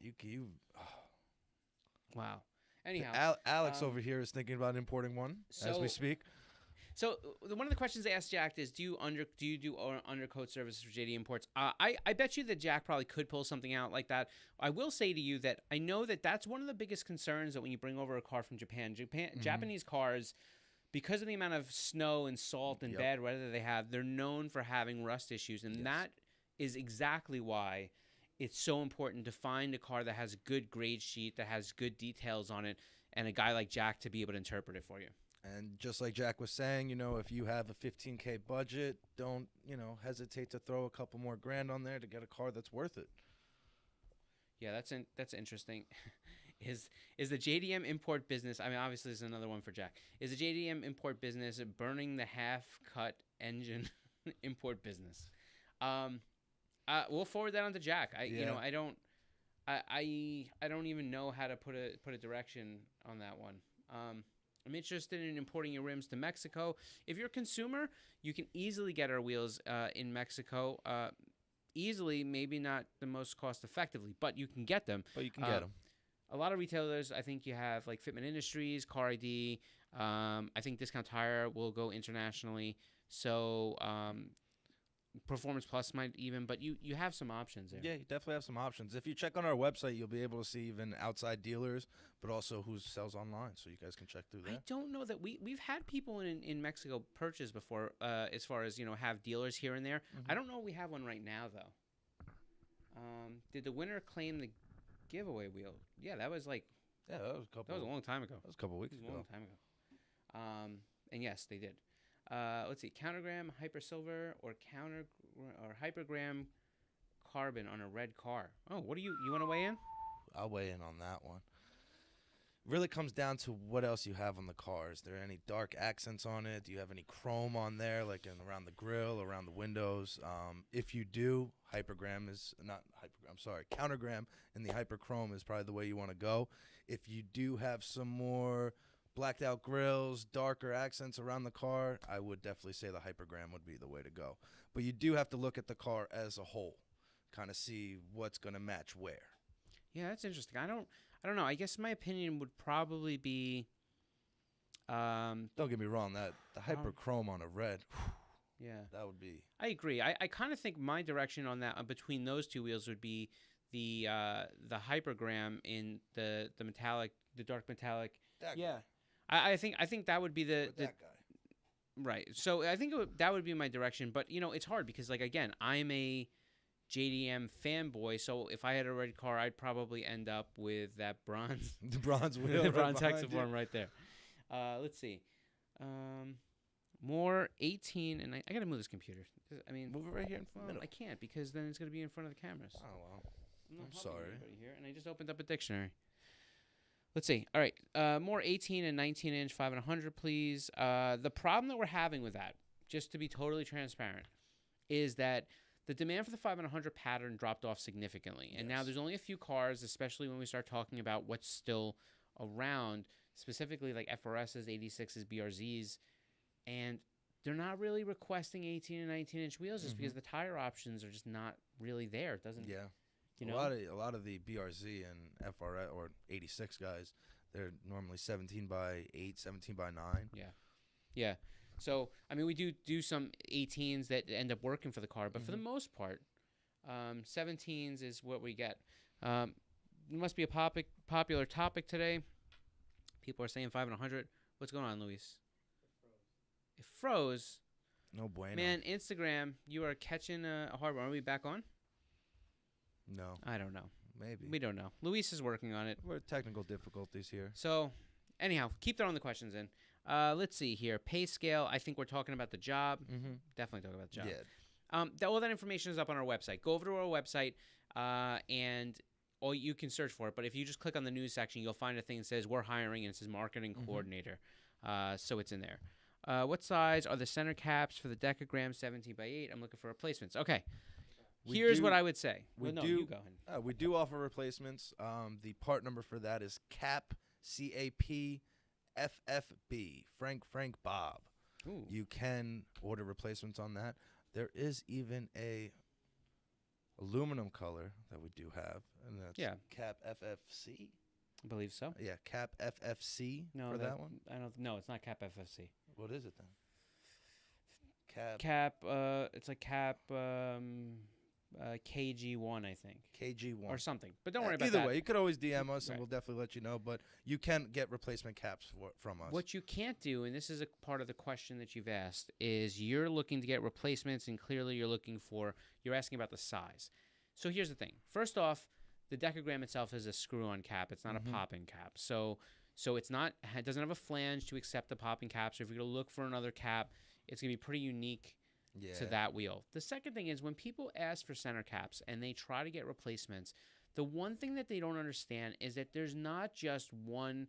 Wow. Anyhow, Alex over here is thinking about importing one as we speak. So one of the questions they asked Jack is, do you do undercoat services for JD imports? I bet you that Jack probably could pull something out like that. I will say to you that I know that that's one of the biggest concerns that when you bring over a car from Japan, Japanese cars, because of the amount of snow and salt and bad weather they have, they're known for having rust issues, and that is exactly why it's so important to find a car that has a good grade sheet, that has good details on it, and a guy like Jack to be able to interpret it for you. And just like Jack was saying, if you have a $15K budget, don't, hesitate to throw a couple more grand on there to get a car that's worth it. Yeah, that's interesting. Is the JDM import business, I mean, obviously there's another one for Jack. Is the JDM import business burning the half-cut engine import business? We'll forward that on to Jack. I don't even know how to put a direction on that one. I'm interested in importing your rims to Mexico. If you're a consumer, you can easily get our wheels in Mexico. Easily, maybe not the most cost effectively, but you can get them. But you can get them. A lot of retailers, I think you have like Fitment Industries, Car ID. I think Discount Tire will go internationally. So Performance Plus might even, but you have some options there. Yeah, you definitely have some options. If you check on our website, you'll be able to see even outside dealers, but also who sells online, so you guys can check through that. I don't know that we've had people in Mexico purchase before, as far as have dealers here and there. I don't know if we have one right now though. Did the winner claim the giveaway wheel? Yeah, that was like that was a long time ago. That was a couple weeks ago. A long time ago. And yes, they did. Let's see, countergram hyper silver or hypergram carbon on a red car. Oh, what do you want to weigh in? I'll weigh in on that one. Really comes down to what else you have on the car. Is there any dark accents on it? Do you have any chrome on there, like around the grill, around the windows? If you do, countergram and the hyperchrome is probably the way you want to go. If you do have some more blacked out grills, darker accents around the car, I would definitely say the hypergram would be the way to go. But you do have to look at the car as a whole, kind of see what's going to match where. Yeah, that's interesting. I don't know. I guess my opinion would probably be. Don't get me wrong. The hyperchrome on a red. Yeah, that would be. I agree. I kind of think my direction on that between those two wheels would be the hypergram in the metallic, the dark metallic. Yeah. I think that would be that guy. Right. So I think that would be my direction. But it's hard because again, I'm a JDM fanboy. So if I had a red car, I'd probably end up with that bronze, the bronze wheel, the bronze hexaform right there. Let's see. More 18 and I got to move this computer. I mean, move it right here in front. I can't because then it's going to be in front of the cameras. Oh well. I'm sorry. Here, and I just opened up a dictionary. Let's see. All right. More 18 and 19 inch 5 and 100, please. The problem that we're having with that, just to be totally transparent, is that the demand for the 5 and 100 pattern dropped off significantly. And now there's only a few cars, especially when we start talking about what's still around, specifically like FRSs, 86s, BRZs, and they're not really requesting 18 and 19-inch wheels just because the tire options are just not really there. It doesn't. Yeah. You know, A lot of the BRZ and FRS or 86 guys, they're normally 17 by 8, 17 by 9. Yeah. So I mean, we do some 18s that end up working for the car, but for the most part, 17s is what we get. It must be a popular topic today. People are saying 5 and 100. What's going on, Luis? It froze. No bueno. Man, Instagram, you are catching a hard one. Are we back on? No. I don't know. Maybe. We don't know. Luis is working on it. We're technical difficulties here. So, anyhow, keep throwing the questions in. Let's see here. Pay scale. I think we're talking about the job. Definitely talking about the job. Yeah. All that information is up on our website. Go over to our website, and you can search for it. But if you just click on the news section, you'll find a thing that says we're hiring, and it says marketing coordinator. So it's in there. What size are the center caps for the decagram 17 by 8? I'm looking for replacements. Okay. Here's what I would say. You go ahead. We do offer replacements. The part number for that is CAP, CAP, FFB, Frank Bob. Ooh. You can order replacements on that. There is even a aluminum color that we do have, and that's CAP FFC. I believe so. Yeah, CAP FFC for that one. I don't. No, it's not Cap FFC. What is it then? Cap. It's like Cap. KG1, I think. KG1 or something. But don't worry about either that. way, you could always DM us, and Right. we'll definitely let you know. But you can get replacement caps from us. What you can't do, and this is a part of the question that you've asked, is you're looking to get replacements, and clearly you're asking about the size. So here's the thing. First off, the decagram itself is a screw-on cap. It's not a pop-in cap. So it doesn't have a flange to accept the pop-in cap. So if you're going to look for another cap, it's going to be pretty unique to that wheel. The second thing is when people ask for center caps and they try to get replacements, the one thing that they don't understand is that there's not just one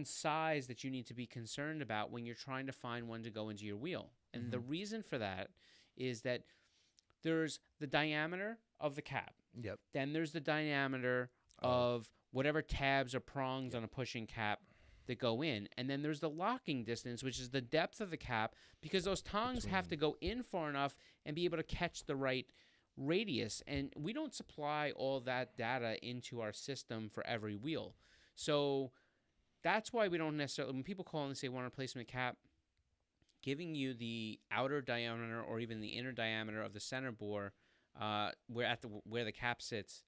size that you need to be concerned about when you're trying to find one to go into your wheel. And the reason for that is that there's the diameter of the cap. Yep. Then there's the diameter of whatever tabs or prongs on a pushing cap that go in. And then there's the locking distance, which is the depth of the cap, because those tongs have to go in far enough and be able to catch the right radius. And we don't supply all that data into our system for every wheel. So that's why we don't necessarily, when people call and say want a replacement cap, giving you the outer diameter or even the inner diameter of the center bore where the cap sits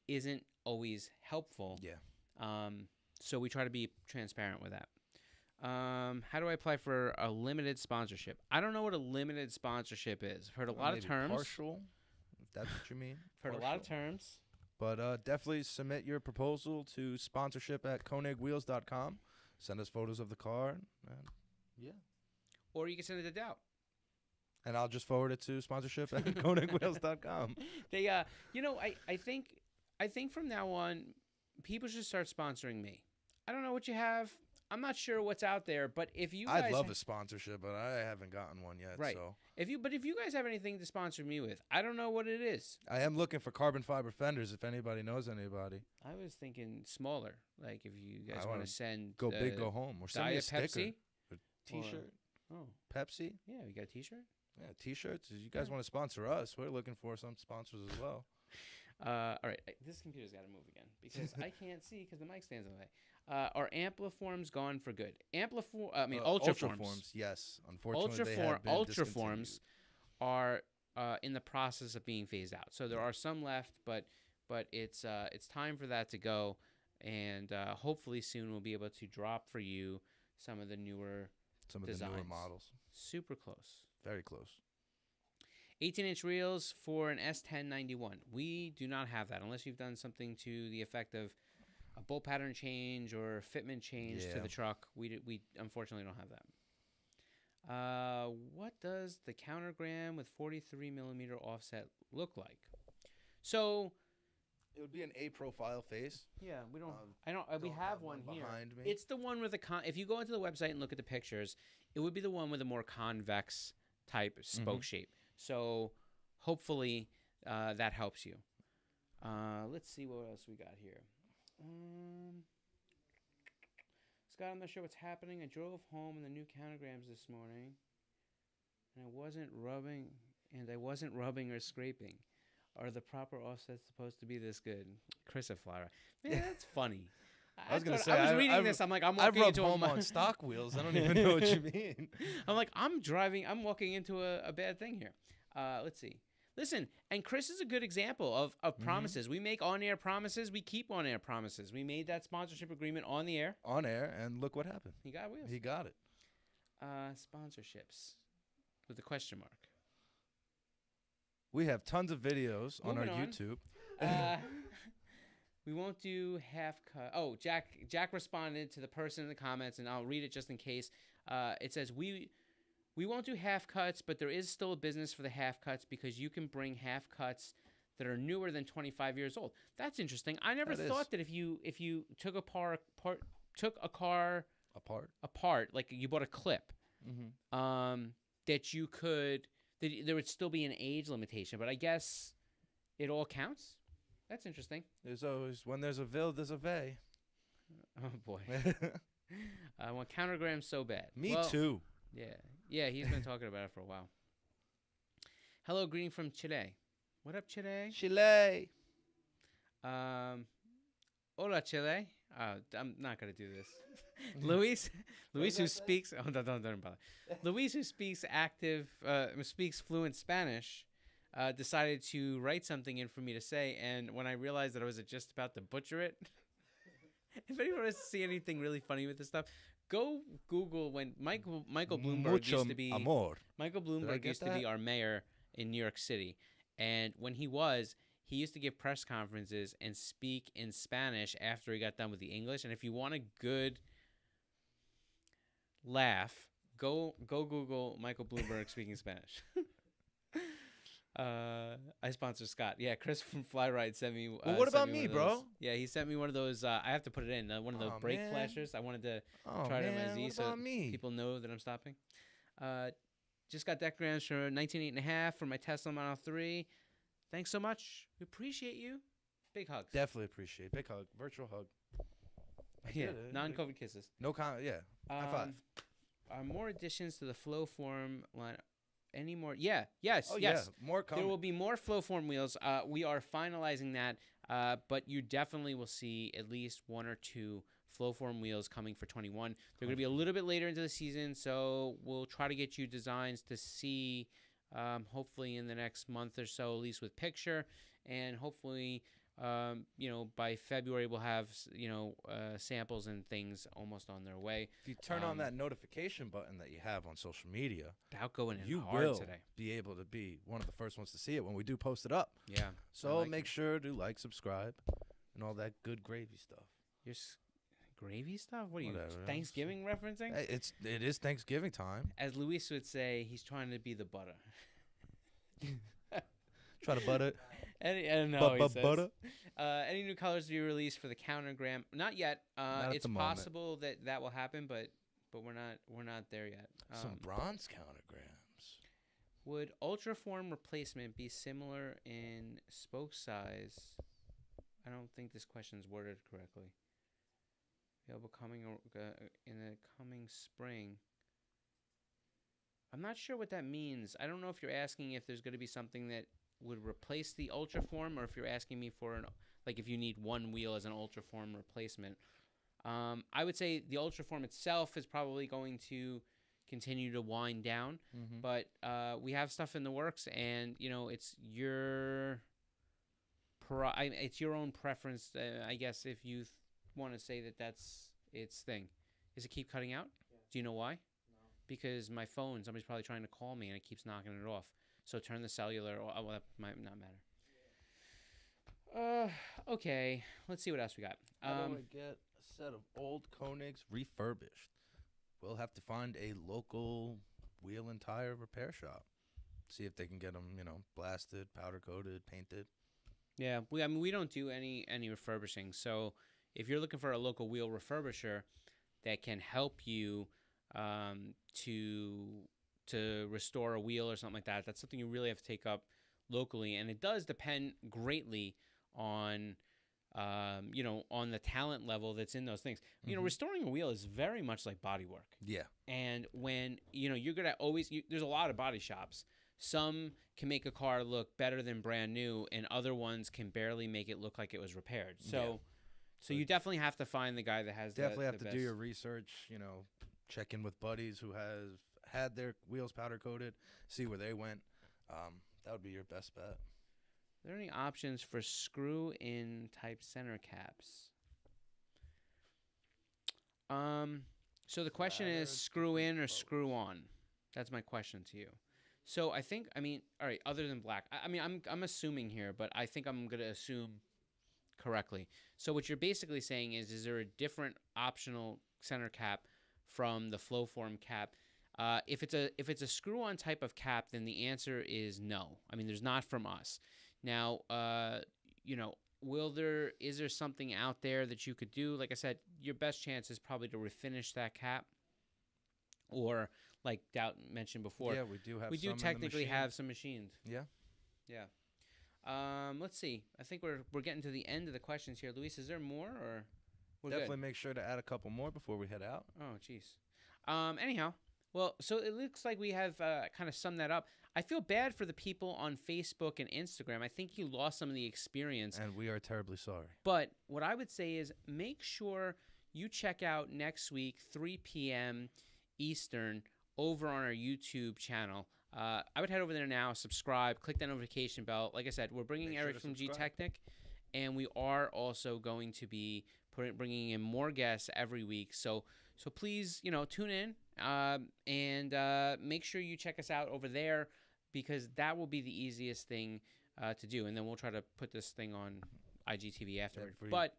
isn't always helpful. Yeah. So we try to be transparent with that. How do I apply for a limited sponsorship? I don't know what a limited sponsorship is. I've heard a lot of terms. Partial, if that's what you mean. I've heard a lot of terms. But definitely submit your proposal to sponsorship@konigwheels.com. Send us photos of the car. And Or you can send it to Doubt. And I'll just forward it to sponsorship@konigwheels.com. They, I think from now on, people should start sponsoring me. I don't know what you have. I'm not sure what's out there, but if you guys I'd love a sponsorship, but I haven't gotten one yet. Right. So if you guys have anything to sponsor me with, I don't know what it is. I am looking for carbon fiber fenders. If anybody knows anybody, I was thinking smaller. Like if you guys I want wanna to send go big, go home, or send me a Diet sticker, Pepsi, a T-shirt, oh Pepsi. yeah, we got a T-shirt. Yeah, T-shirts. If you guys want to sponsor us, we're looking for some sponsors as well. All right, this computer's got to move again because I can't see because the mic stands in the way. Are ampliforms gone for good? Ultraforms. Yes, unfortunately, they have been Ultraforms are in the process of being phased out. So there are some left, but it's time for that to go, and hopefully soon we'll be able to drop for you some of the newer designs. Models. Super close. Very close. 18-inch reels for an S1091. We do not have that unless you've done something to the effect of a bolt pattern change or fitment change to the truck. We unfortunately don't have that. What does the countergram with 43 millimeter offset look like? So it would be an A profile face. Yeah, we don't. We have one here. Behind me. It's the one with the if you go into the website and look at the pictures, it would be the one with a more convex type spoke shape. So hopefully that helps you. Let's see what else we got here. Scott, I'm not sure what's happening. I drove home in the new countergrams this morning, and I wasn't rubbing or scraping. Are the proper offsets supposed to be this good? Chris at Flyer. Man, that's funny. I was gonna say. I was reading this. I'm like, I'm I walking rubbed into home on stock wheels. I don't even know what you mean. I'm like, I'm walking into a bad thing here. Let's see. Listen, and Chris is a good example of promises. We make on-air promises. We keep on-air promises. We made that sponsorship agreement on the air. On air, and look what happened. He got wheels. He got it. Sponsorships with a question mark. We have tons of videos on our Moving on. YouTube. We won't do half cut. Oh, Jack responded to the person in the comments, and I'll read it just in case. It says, we won't do half cuts, but there is still a business for the half cuts because you can bring half cuts that are newer than 25 years old. That's interesting. I never thought that if you took a car apart, like you bought a clip, that you could there would still be an age limitation. But I guess it all counts. That's interesting. There's always when there's a vil, there's a vey. Oh boy, I want countergrams so bad. Me too. Yeah, he's been talking about it for a while. Hello, greeting from Chile. What up, Chile? Chile. Hola, Chile. I'm not gonna do this. Luis, who speaks. Oh, don't bother. Luis, who speaks fluent Spanish, decided to write something in for me to say, and when I realized that I was just about to butcher it, if anyone wants to see anything really funny with this stuff, go Google when Michael Bloomberg used to be Michael Bloomberg used to be our mayor in New York City, and when he used to give press conferences and speak in Spanish after he got done with the English. And if you want a good laugh, go Google Michael Bloomberg speaking Spanish. I sponsor Scott. Yeah, Chris from Flyride sent me. Well, what about me, bro? Yeah, he sent me one of those. I have to put it in one of those brake flashers. I wanted to try it on my Z so people know that I'm stopping. Just got decograms for 19.8.5 for my Tesla Model 3. Thanks so much. We appreciate you. Big hugs. Definitely appreciate. Big hug. Virtual hug. Yeah. Non-COVID kisses. No comment. Yeah. High five. More additions to the flow form line. Any more? Yeah. Yes. Oh, yes. Yeah. More coming. There will be more flow form wheels. We are finalizing that. But you definitely will see at least one or two flow form wheels coming for 21. They're going to be a little bit later into the season, so we'll try to get you designs to see. Hopefully in the next month or so, at least with picture, and hopefully, by February we'll have, samples and things almost on their way. If you turn on that notification button that you have on social media, without going in you hard will today, be able to be one of the first ones to see it when we do post it up. Yeah. So make sure to subscribe, and all that good gravy stuff. Your gravy stuff? What are you, Whatever. Thanksgiving referencing? Hey, it is Thanksgiving time. As Luis would say, he's trying to be the butter. Try to butter. Butter. Any new colors to be released for the countergram? Not yet. It's possible that will happen, but we're not there yet. Some bronze countergrams. Would Ultraform replacement be similar in spoke size? I don't think this question is worded correctly. Available coming in the coming spring. I'm not sure what that means. I don't know if you're asking if there's going to be something that would replace the Ultraform, or if you're asking me for if you need one wheel as an Ultraform replacement. I would say the Ultraform itself is probably going to continue to wind down, but we have stuff in the works, and it's your own preference, I guess, if you want to say that that's its thing. Does it keep cutting out? Yeah. Do you know why? No. Because my phone, somebody's probably trying to call me and it keeps knocking it off. So turn the cellular. Well, that might not matter. Okay. Let's see what else we got. How do I get a set of old Konigs refurbished? We'll have to find a local wheel and tire repair shop. See if they can get them, blasted, powder coated, painted. Yeah, we don't do any refurbishing. So if you're looking for a local wheel refurbisher that can help you to restore a wheel or something like that, that's something you really have to take up locally. And it does depend greatly on you know, on the talent level that's in those things. You know, restoring a wheel is very much like body work. Yeah. And when, you know, you're going to always, there's a lot of body shops. Some can make a car look better than brand new, and other ones can barely make it look like it was repaired. So, so you definitely have to find the guy that has definitely have the to best. do your research. You know, check in with buddies who has had their wheels powder coated, see where they went. That would be your best bet. Are there any options for screw-in type center caps? So the question is screw in or screw on? That's my question to you. So I think, I mean, all right, other than black, I mean, I'm assuming here, but I think I'm going to assume correctly. So what you're basically saying is there a different optional center cap from the flow form cap? If it's a screw-on type of cap, then the answer is no. I mean, there's not from us. Now, you know, is there something out there that you could do? Like I said, your best chance is probably to refinish that cap, or like Doubt mentioned before. Yeah, we do have. We do technically have some machines. Yeah. Yeah. Let's see. I think we're getting to the end of the questions here. Luis, is there more, or we're Definitely good? make sure to add a couple more before we head out. Oh, jeez. Anyhow, well, so it looks like we have kind of summed that up. I feel bad for the people on Facebook and Instagram. I think you lost some of the experience. And we are terribly sorry. But what I would say is make sure you check out next week, 3 p.m. Eastern, over on our YouTube channel. I would head over there now, subscribe, click that notification bell. Like I said, we're bringing Eric from G-Technic, and we are also going to be bringing in more guests every week. So please, you know, tune in and make sure you check us out over there, because that will be the easiest thing to do. And then we'll try to put this thing on IGTV afterward. But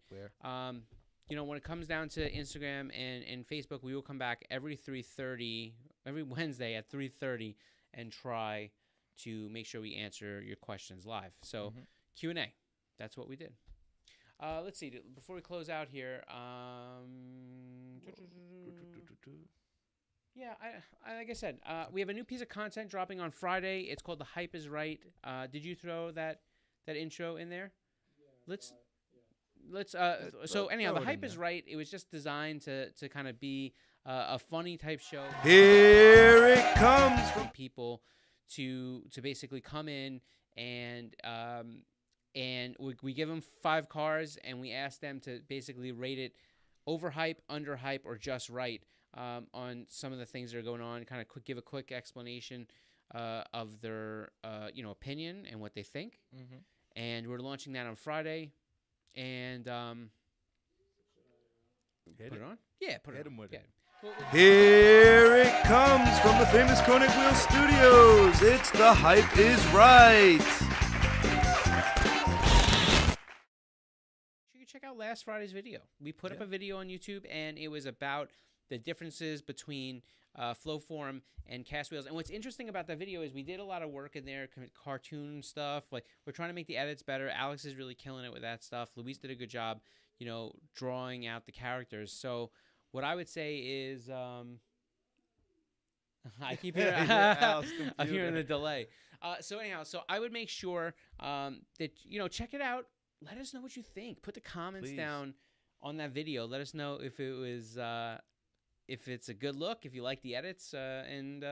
you know, when it comes down to Instagram and Facebook, we will come back every Wednesday at 3:30 and try to make sure we answer your questions live. So Q&A, that's what we did. Let's see. Before we close out here, yeah, like I said, we have a new piece of content dropping on Friday. It's called The Hype Is Right. Did you throw that intro in there? Let's so anyhow, The Hype Is Right. It was just designed to kind of be a funny type show. Here it comes from people to basically come in and we give them 5 cars, and we ask them to basically rate it overhype, underhype, or just right on some of the things that are going on. Kind of give a quick explanation of their you know, opinion and what they think. And we're launching that on Friday. And put it on? Yeah, put it on. Hit him with it. Here it comes from the famous Konig Wheel Studios. It's The Hype Is Right. You can check out last Friday's video. We put up a video on YouTube, and it was about the differences between Flowform and cast wheels. And what's interesting about that video is we did a lot of work in there, cartoon stuff. Like, we're trying to make the edits better. Alex is really killing it with that stuff. Luis did a good job, you know, drawing out the characters. So what I would say is, I keep hearing, I'm hearing the delay. So anyhow, so I would make sure that, you know, check it out. Let us know what you think. Put the comments down on that video. Let us know if it was, if it's a good look, if you like the edits, and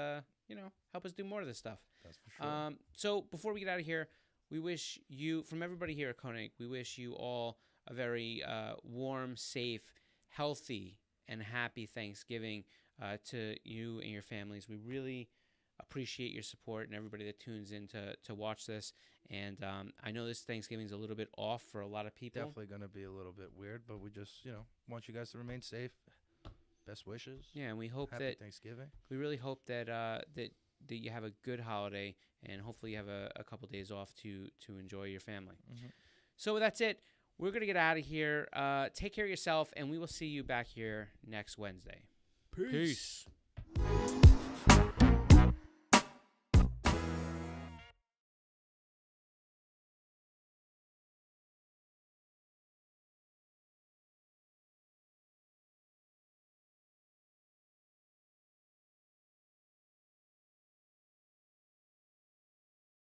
you know, help us do more of this stuff. That's for sure. So before we get out of here, we wish you, from everybody here at Konig, we wish you all a very warm, safe, healthy, and happy Thanksgiving to you and your families. We really appreciate your support and everybody that tunes in to watch this. And I know this Thanksgiving's a little bit off for a lot of people. Definitely going to be a little bit weird, but we just, you know, want you guys to remain safe. Best wishes. Yeah, and we hope Happy that Thanksgiving. We really hope that that you have a good holiday, and hopefully you have a couple days off to enjoy your family. So that's it. We're gonna get out of here. Take care of yourself, and we will see you back here next Wednesday. Peace.